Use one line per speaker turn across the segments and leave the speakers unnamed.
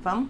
Vamos?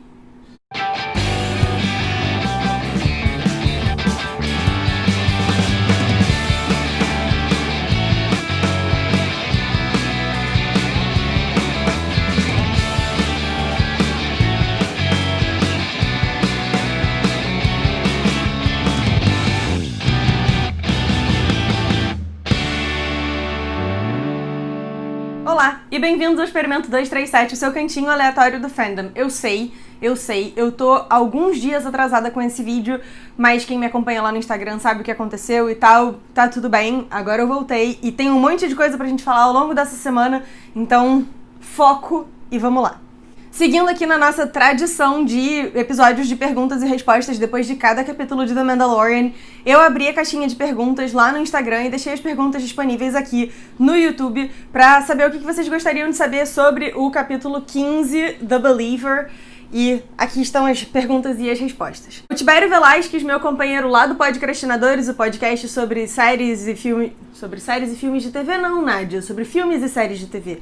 Olá, e bem-vindos ao Experimento 237, o seu cantinho aleatório do fandom. Eu sei, eu tô alguns dias atrasada com esse vídeo, mas quem me acompanha lá no Instagram sabe o que aconteceu e tal, tá tudo bem, agora eu voltei e tem um monte de coisa pra gente falar ao longo dessa semana, então foco e vamos lá. Seguindo aqui na nossa tradição de episódios de perguntas e respostas depois de cada capítulo de The Mandalorian, eu abri a caixinha de perguntas lá no Instagram e deixei as perguntas disponíveis aqui no YouTube pra saber o que vocês gostariam de saber sobre o capítulo 15, The Believer. E aqui estão as perguntas e as respostas. O Tibério Velasquez, meu companheiro lá do Podcrastinadores, o podcast sobre séries e filmes... Sobre séries e filmes de TV não, Nádia. Sobre filmes e séries de TV.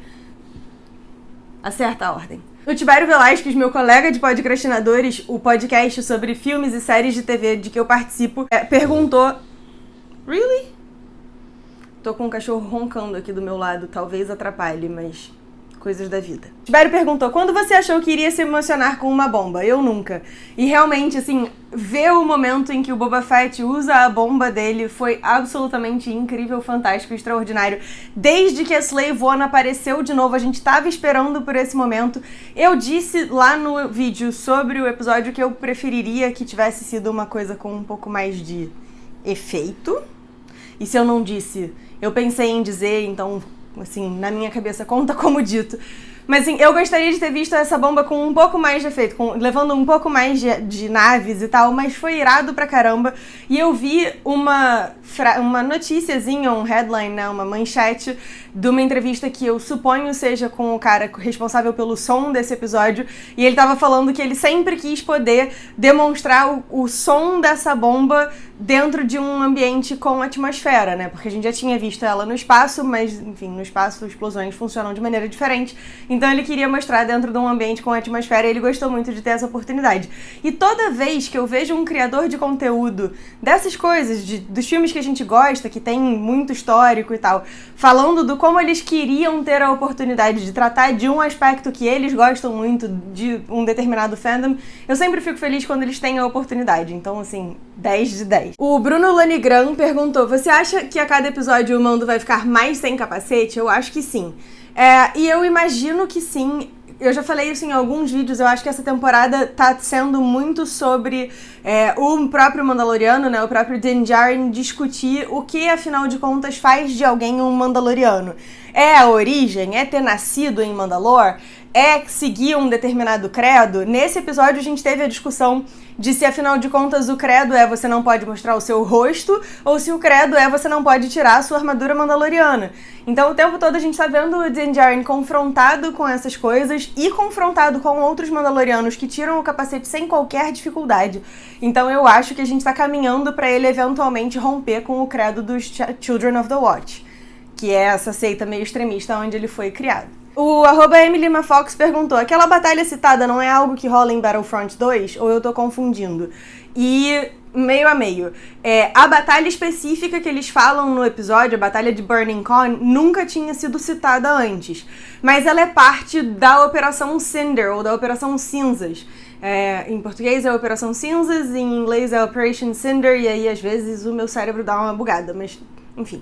Acerta a ordem. O Tibério Velasquez, meu colega de Podcrastinadores, o podcast sobre filmes e séries de TV de que eu participo, perguntou... Really? Tô com um cachorro roncando aqui do meu lado, talvez atrapalhe, mas... coisas da vida. Tibério perguntou, quando você achou que iria se emocionar com uma bomba? Eu nunca. E realmente, assim, ver o momento em que o Boba Fett usa a bomba dele foi absolutamente incrível, fantástico, extraordinário. Desde que a Slave One apareceu de novo, a gente tava esperando por esse momento. Eu disse lá no vídeo sobre o episódio que eu preferiria que tivesse sido uma coisa com um pouco mais de efeito. E se eu não disse, eu pensei em dizer, então... assim, na minha cabeça conta como dito. Mas assim, eu gostaria de ter visto essa bomba com um pouco mais de efeito, levando um pouco mais de naves e tal, mas foi irado pra caramba. E eu vi uma noticiazinha, um headline, né, uma manchete de uma entrevista que eu suponho seja com o cara responsável pelo som desse episódio, e ele tava falando que ele sempre quis poder demonstrar o som dessa bomba dentro de um ambiente com atmosfera, né, porque a gente já tinha visto ela no espaço, mas, enfim, no espaço explosões funcionam de maneira diferente, então ele queria mostrar dentro de um ambiente com atmosfera e ele gostou muito de ter essa oportunidade. E toda vez que eu vejo um criador de conteúdo dessas coisas, dos filmes que a gente gosta, que tem muito histórico e tal, falando do como eles queriam ter a oportunidade de tratar de um aspecto que eles gostam muito de um determinado fandom, eu sempre fico feliz quando eles têm a oportunidade. Então, assim, 10 de 10. O Bruno Lanigran perguntou, você acha que a cada episódio o Mando vai ficar mais sem capacete? Eu acho que sim. E eu imagino que sim. Eu já falei isso em alguns vídeos, eu acho que essa temporada tá sendo muito sobre o próprio Mandaloriano, né, o próprio Din Djarin discutir o que, afinal de contas, faz de alguém um Mandaloriano. É a origem? É ter nascido em Mandalor? É seguir um determinado credo? Nesse episódio a gente teve a discussão de se, afinal de contas, o credo é você não pode mostrar o seu rosto, ou se o credo é você não pode tirar a sua armadura mandaloriana. Então o tempo todo a gente tá vendo o Din Djarin confrontado com essas coisas e confrontado com outros mandalorianos que tiram o capacete sem qualquer dificuldade. Então eu acho que a gente tá caminhando pra ele eventualmente romper com o credo dos Children of the Watch, que é essa seita meio extremista onde ele foi criado. O @EmilyMaFox perguntou, aquela batalha citada não é algo que rola em Battlefront 2? Ou eu tô confundindo? E meio a meio. A batalha específica que eles falam no episódio, a batalha de Burning Con, nunca tinha sido citada antes. Mas ela é parte da Operação Cinder, ou da Operação Cinzas. Em português é Operação Cinzas, em inglês é Operation Cinder, e aí às vezes o meu cérebro dá uma bugada, mas enfim.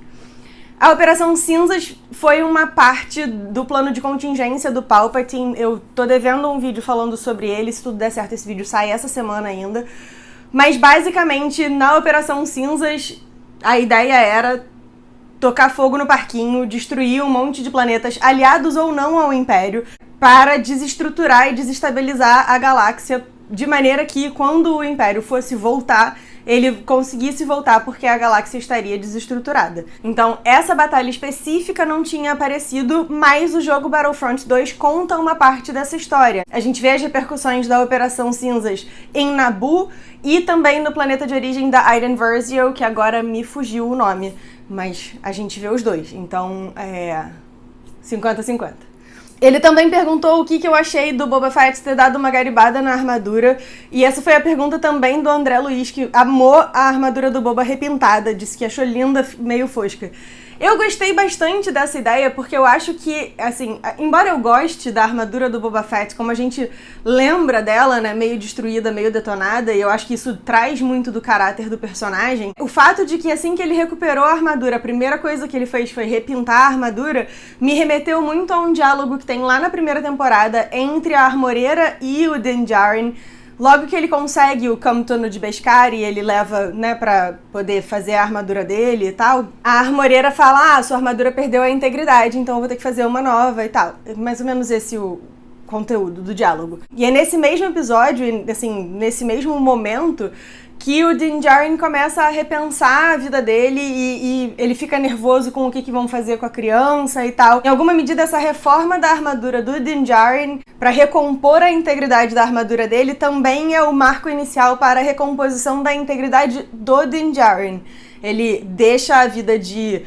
A Operação Cinzas foi uma parte do plano de contingência do Palpatine. Eu tô devendo um vídeo falando sobre ele, se tudo der certo esse vídeo sai essa semana ainda. Mas basicamente, na Operação Cinzas, a ideia era tocar fogo no parquinho, destruir um monte de planetas, aliados ou não ao Império, para desestruturar e desestabilizar a galáxia, de maneira que quando o Império fosse voltar, ele conseguisse voltar porque a galáxia estaria desestruturada. Então, essa batalha específica não tinha aparecido, mas o jogo Battlefront 2 conta uma parte dessa história. A gente vê as repercussões da Operação Cinzas em Naboo e também no planeta de origem da Iden Versio, que agora me fugiu o nome, mas a gente vê os dois. Então, 50-50. Ele também perguntou o que eu achei do Boba Fett ter dado uma garibada na armadura. E essa foi a pergunta também do André Luiz, que amou a armadura do Boba repintada, disse que achou linda, meio fosca. Eu gostei bastante dessa ideia, porque eu acho que, assim, embora eu goste da armadura do Boba Fett, como a gente lembra dela, né, meio destruída, meio detonada, e eu acho que isso traz muito do caráter do personagem, o fato de que assim que ele recuperou a armadura, a primeira coisa que ele fez foi repintar a armadura, me remeteu muito a um diálogo que tem lá na primeira temporada entre a Armoreira e o Din Djarin. Logo que ele consegue o Camtono de Beskar e ele leva, né, pra poder fazer a armadura dele e tal, a Armoreira fala, sua armadura perdeu a integridade, então eu vou ter que fazer uma nova e tal. Mais ou menos esse o conteúdo do diálogo. E é nesse mesmo episódio, assim, nesse mesmo momento, que o Din Djarin começa a repensar a vida dele e ele fica nervoso com o que vão fazer com a criança e tal. Em alguma medida, essa reforma da armadura do Din Djarin para recompor a integridade da armadura dele também é o marco inicial para a recomposição da integridade do Din Djarin. Ele deixa a vida de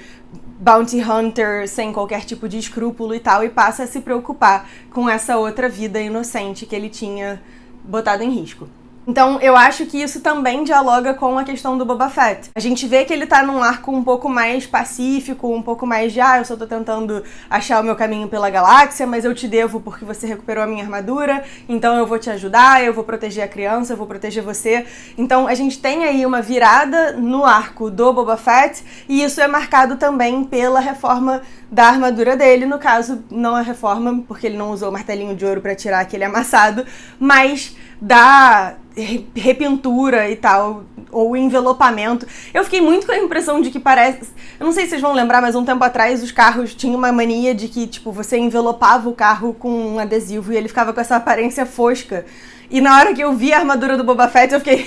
bounty hunter sem qualquer tipo de escrúpulo e tal e passa a se preocupar com essa outra vida inocente que ele tinha botado em risco. Então, eu acho que isso também dialoga com a questão do Boba Fett. A gente vê que ele tá num arco um pouco mais pacífico, um pouco mais de, eu só tô tentando achar o meu caminho pela galáxia, mas eu te devo porque você recuperou a minha armadura, então eu vou te ajudar, eu vou proteger a criança, eu vou proteger você. Então, a gente tem aí uma virada no arco do Boba Fett, e isso é marcado também pela reforma da armadura dele, no caso, não a reforma, porque ele não usou o martelinho de ouro pra tirar aquele amassado, mas da repintura e tal, ou envelopamento. Eu fiquei muito com a impressão de que parece... Eu não sei se vocês vão lembrar, mas um tempo atrás os carros tinham uma mania de que, tipo, você envelopava o carro com um adesivo e ele ficava com essa aparência fosca. E na hora que eu vi a armadura do Boba Fett, eu fiquei...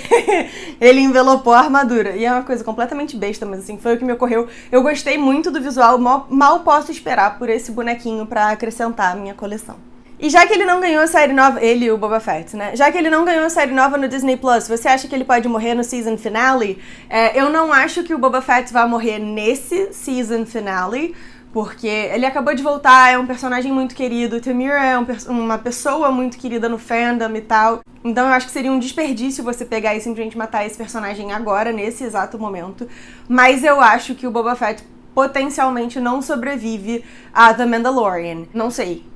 ele envelopou a armadura. E é uma coisa completamente besta, mas assim, foi o que me ocorreu. Eu gostei muito do visual, mal posso esperar por esse bonequinho pra acrescentar à minha coleção. E já que ele não ganhou a série nova... Ele e o Boba Fett, né? Já que ele não ganhou a série nova no Disney Plus, você acha que ele pode morrer no season finale? Eu não acho que o Boba Fett vai morrer nesse season finale, porque ele acabou de voltar, é um personagem muito querido, Tamira é uma pessoa muito querida no fandom e tal. Então eu acho que seria um desperdício você pegar e simplesmente matar esse personagem agora, nesse exato momento. Mas eu acho que o Boba Fett potencialmente não sobrevive a The Mandalorian. Não sei.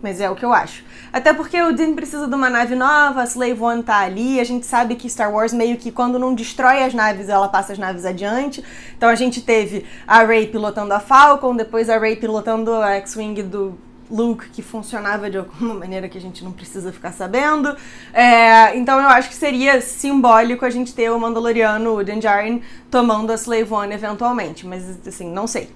Mas é o que eu acho. Até porque o Din precisa de uma nave nova, a Slave One tá ali, a gente sabe que Star Wars meio que quando não destrói as naves, ela passa as naves adiante. Então a gente teve a Rey pilotando a Falcon, depois a Rey pilotando a X-Wing do Luke, que funcionava de alguma maneira que a gente não precisa ficar sabendo. Então eu acho que seria simbólico a gente ter o Mandaloriano, o Din Djarin, tomando a Slave One eventualmente, mas assim, não sei.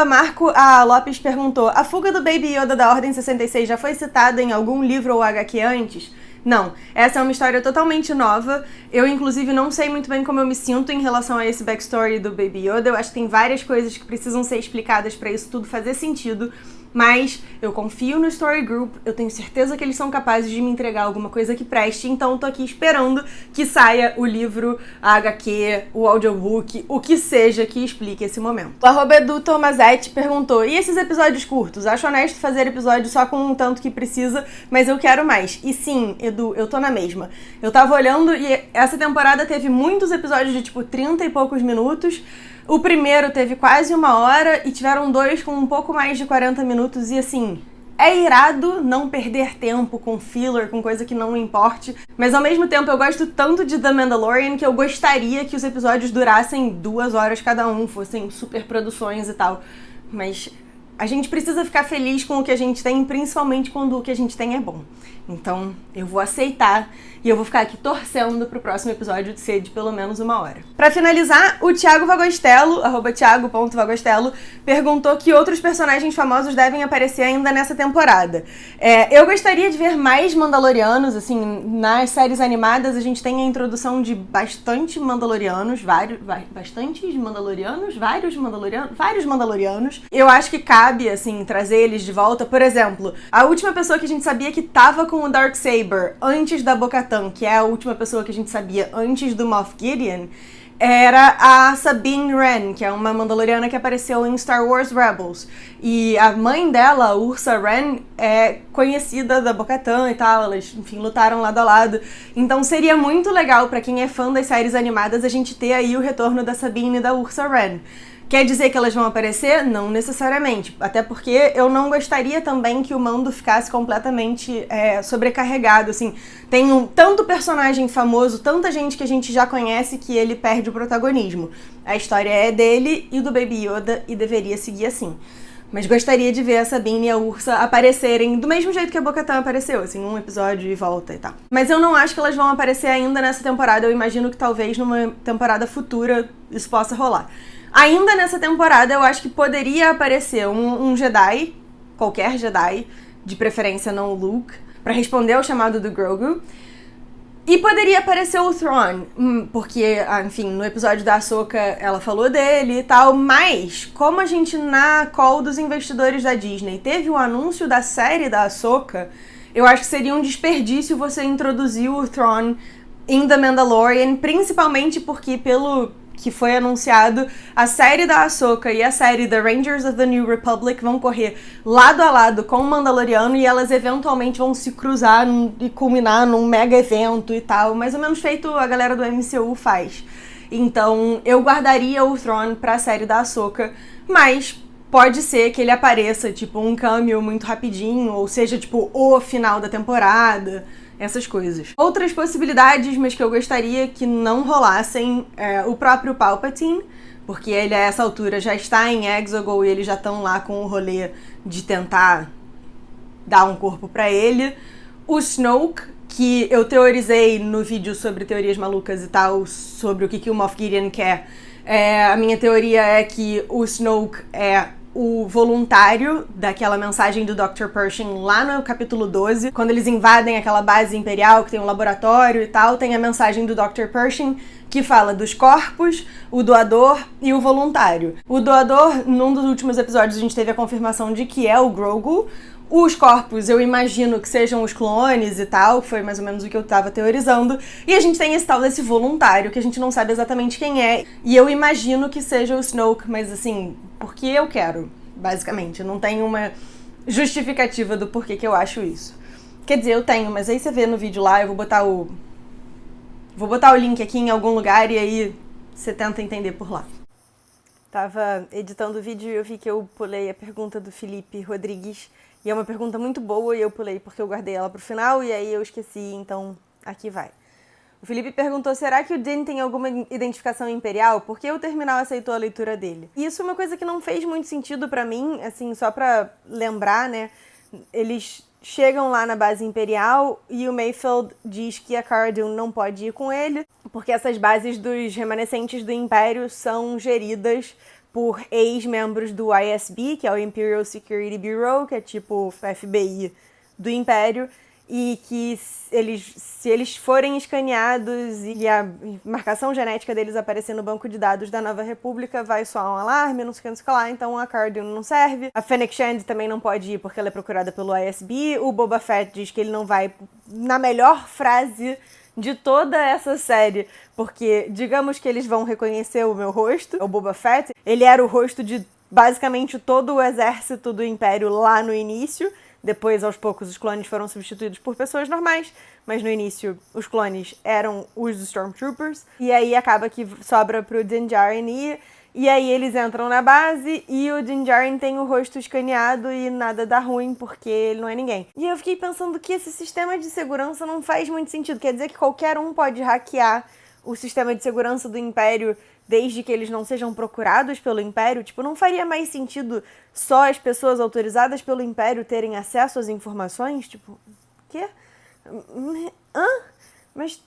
@Marco A. Lopes perguntou: a fuga do Baby Yoda da Ordem 66 já foi citada em algum livro ou HQ antes? Não, essa é uma história totalmente nova. Eu, inclusive, não sei muito bem como eu me sinto em relação a esse backstory do Baby Yoda. Eu acho que tem várias coisas que precisam ser explicadas pra isso tudo fazer sentido. Mas eu confio no Story Group, eu tenho certeza que eles são capazes de me entregar alguma coisa que preste, então eu tô aqui esperando que saia o livro, a HQ, o audiobook, o que seja que explique esse momento. O @Edu Tomazetti perguntou: e esses episódios curtos? Acho honesto fazer episódio só com um tanto que precisa, mas eu quero mais. E sim, Edu, eu tô na mesma. Eu tava olhando e essa temporada teve muitos episódios de tipo 30 e poucos minutos. O primeiro teve quase 1 hora e tiveram 2 com um pouco mais de 40 minutos e assim, é irado não perder tempo com filler, com coisa que não importe, mas ao mesmo tempo eu gosto tanto de The Mandalorian que eu gostaria que os episódios durassem 2 horas cada um, fossem super produções e tal, mas a gente precisa ficar feliz com o que a gente tem, principalmente quando o que a gente tem é bom. Então eu vou aceitar e eu vou ficar aqui torcendo pro próximo episódio de ser de pelo menos 1 hora. Pra finalizar, o Thiago Vagostello, @Thiago.Vagostello, perguntou que outros personagens famosos devem aparecer ainda nessa temporada. Eu gostaria de ver mais Mandalorianos, assim, nas séries animadas a gente tem a introdução de vários Mandalorianos. Eu acho que cabe, assim, trazer eles de volta. Por exemplo, a última pessoa que a gente sabia que tava com o Darksaber antes da Bo-Katan, que é a última pessoa que a gente sabia antes do Moff Gideon, era a Sabine Wren, que é uma Mandaloriana que apareceu em Star Wars Rebels. E a mãe dela, Ursa Wren, é conhecida da Bo-Katan e tal, elas, enfim, lutaram lado a lado. Então seria muito legal pra quem é fã das séries animadas a gente ter aí o retorno da Sabine e da Ursa Wren. Quer dizer que elas vão aparecer? Não necessariamente. Até porque eu não gostaria também que o Mando ficasse completamente sobrecarregado, assim. Tem tanto personagem famoso, tanta gente que a gente já conhece que ele perde o protagonismo. A história é dele e do Baby Yoda e deveria seguir assim. Mas gostaria de ver a Sabine e a Ursa aparecerem do mesmo jeito que a Bo-Katan apareceu, assim, um episódio e volta e tal. Mas eu não acho que elas vão aparecer ainda nessa temporada. Eu imagino que talvez numa temporada futura isso possa rolar. Ainda nessa temporada, eu acho que poderia aparecer um Jedi, qualquer Jedi, de preferência não o Luke, pra responder ao chamado do Grogu. E poderia aparecer o Thrawn, porque, enfim, no episódio da Ahsoka ela falou dele e tal, mas como a gente na call dos investidores da Disney teve o anúncio da série da Ahsoka, eu acho que seria um desperdício você introduzir o Thrawn em The Mandalorian, principalmente porque pelo que foi anunciado, a série da Ahsoka e a série The Rangers of the New Republic vão correr lado a lado com o Mandaloriano e elas eventualmente vão se cruzar e culminar num mega evento e tal, mais ou menos feito a galera do MCU faz. Então, eu guardaria o Thrawn pra série da Ahsoka, mas pode ser que ele apareça, tipo, um cameo muito rapidinho, ou seja, tipo, o final da temporada, essas coisas. Outras possibilidades, mas que eu gostaria que não rolassem, o próprio Palpatine, porque ele a essa altura já está em Exegol e eles já estão lá com o rolê de tentar dar um corpo pra ele. O Snoke, que eu teorizei no vídeo sobre teorias malucas e tal, sobre o que o Moff Gideon quer. A minha teoria é que o Snoke é o voluntário daquela mensagem do Dr. Pershing lá no capítulo 12, quando eles invadem aquela base imperial que tem um laboratório e tal, tem a mensagem do Dr. Pershing que fala dos corpos, o doador e o voluntário. O doador, num dos últimos episódios, a gente teve a confirmação de que é o Grogu. Os corpos, eu imagino que sejam os clones e tal, foi mais ou menos o que eu tava teorizando. E a gente tem esse tal desse voluntário, que a gente não sabe exatamente quem é. E eu imagino que seja o Snoke, mas assim, porque eu quero, basicamente. Não tem uma justificativa do porquê que eu acho isso. Quer dizer, eu tenho, mas aí você vê no vídeo lá, eu vou botar o link aqui em algum lugar e aí você tenta entender por lá. Tava editando o vídeo e eu vi que eu pulei a pergunta do Felipe Rodrigues. E é uma pergunta muito boa e eu pulei porque eu guardei ela pro final e aí eu esqueci, então aqui vai. O Felipe perguntou, será que o Din tem alguma identificação imperial? Por que o Terminal aceitou a leitura dele? E isso é uma coisa que não fez muito sentido pra mim, assim, só pra lembrar, né? Eles chegam lá na base imperial e o Mayfeld diz que a Cara Dune não pode ir com ele, porque essas bases dos remanescentes do Império são geridas por ex-membros do ISB, que é o Imperial Security Bureau, que é tipo o FBI do Império, e que se eles forem escaneados e a marcação genética deles aparecer no banco de dados da Nova República, vai soar um alarme, não sei o que lá, então a Cara Dune não serve. A Fennec Shand também não pode ir porque ela é procurada pelo ISB. O Boba Fett diz que ele não vai, na melhor frase de toda essa série, porque digamos que eles vão reconhecer o meu rosto, o Boba Fett, ele era o rosto de basicamente todo o exército do Império lá no início, depois aos poucos os clones foram substituídos por pessoas normais, mas no início os clones eram os Stormtroopers, e aí acaba que sobra pro Din Djarin ir, e aí eles entram na base e o Din Djarin tem o rosto escaneado e nada dá ruim porque ele não é ninguém. E eu fiquei pensando que esse sistema de segurança não faz muito sentido. Quer dizer que qualquer um pode hackear o sistema de segurança do Império desde que eles não sejam procurados pelo Império? Tipo, não faria mais sentido só as pessoas autorizadas pelo Império terem acesso às informações? Tipo, quê? Mas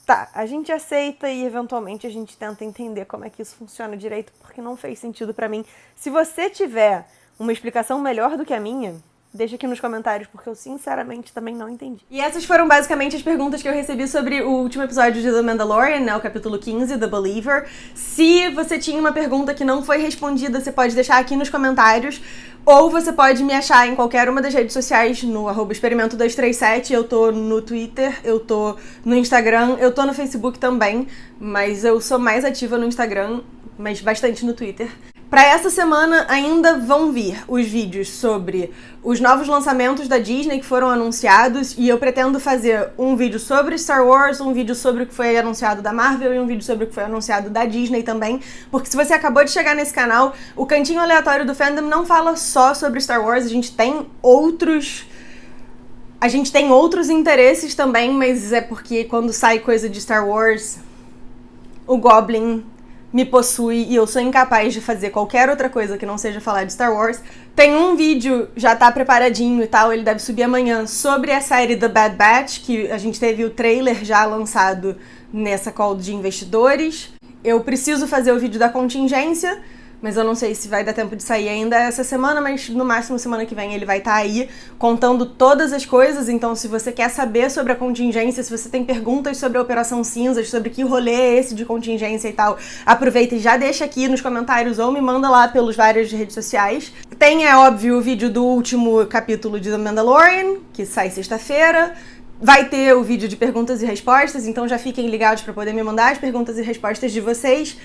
tá, a gente aceita e eventualmente a gente tenta entender como é que isso funciona direito, porque não fez sentido pra mim. Se você tiver uma explicação melhor do que a minha, Deixa aqui nos comentários, porque eu sinceramente também não entendi. E essas foram basicamente as perguntas que eu recebi sobre o último episódio de The Mandalorian, né, o capítulo 15, The Believer. Se você tinha uma pergunta que não foi respondida, você pode deixar aqui nos comentários, ou você pode me achar em qualquer uma das redes sociais, no @experimento237, eu tô no Twitter, eu tô no Instagram, eu tô no Facebook também, mas eu sou mais ativa no Instagram, mas bastante no Twitter. Pra essa semana ainda vão vir os vídeos sobre os novos lançamentos da Disney que foram anunciados, e eu pretendo fazer um vídeo sobre Star Wars, um vídeo sobre o que foi anunciado da Marvel e um vídeo sobre o que foi anunciado da Disney também, porque se você acabou de chegar nesse canal, o Cantinho Aleatório do Fandom não fala só sobre Star Wars, a gente tem outros interesses também, mas é porque quando sai coisa de Star Wars, o Goblin me possui e eu sou incapaz de fazer qualquer outra coisa que não seja falar de Star Wars. Tem um vídeo, já tá preparadinho e tal, ele deve subir amanhã, sobre a série The Bad Batch, que a gente teve o trailer já lançado nessa call de investidores. Eu preciso fazer o vídeo da contingência, mas eu não sei se vai dar tempo de sair ainda essa semana, mas no máximo semana que vem ele vai estar aí contando todas as coisas. Então, se você quer saber sobre a contingência, se você tem perguntas sobre a Operação Cinzas, sobre que rolê é esse de contingência e tal, aproveita e já deixa aqui nos comentários ou me manda lá pelos várias redes sociais. Tem, é óbvio, o vídeo do último capítulo de The Mandalorian, que sai sexta-feira. Vai ter o vídeo de perguntas e respostas, então já fiquem ligados para poder me mandar as perguntas e respostas de vocês.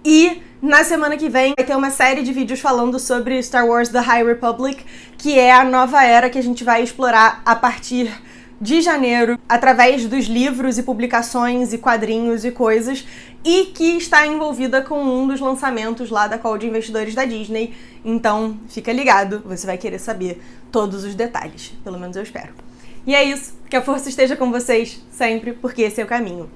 E na semana que vem vai ter uma série de vídeos falando sobre Star Wars The High Republic, que é a nova era que a gente vai explorar a partir de janeiro, através dos livros e publicações e quadrinhos e coisas, e que está envolvida com um dos lançamentos lá da call de investidores da Disney. Então, fica ligado, você vai querer saber todos os detalhes, pelo menos eu espero. E é isso, que a força esteja com vocês sempre, porque esse é o caminho.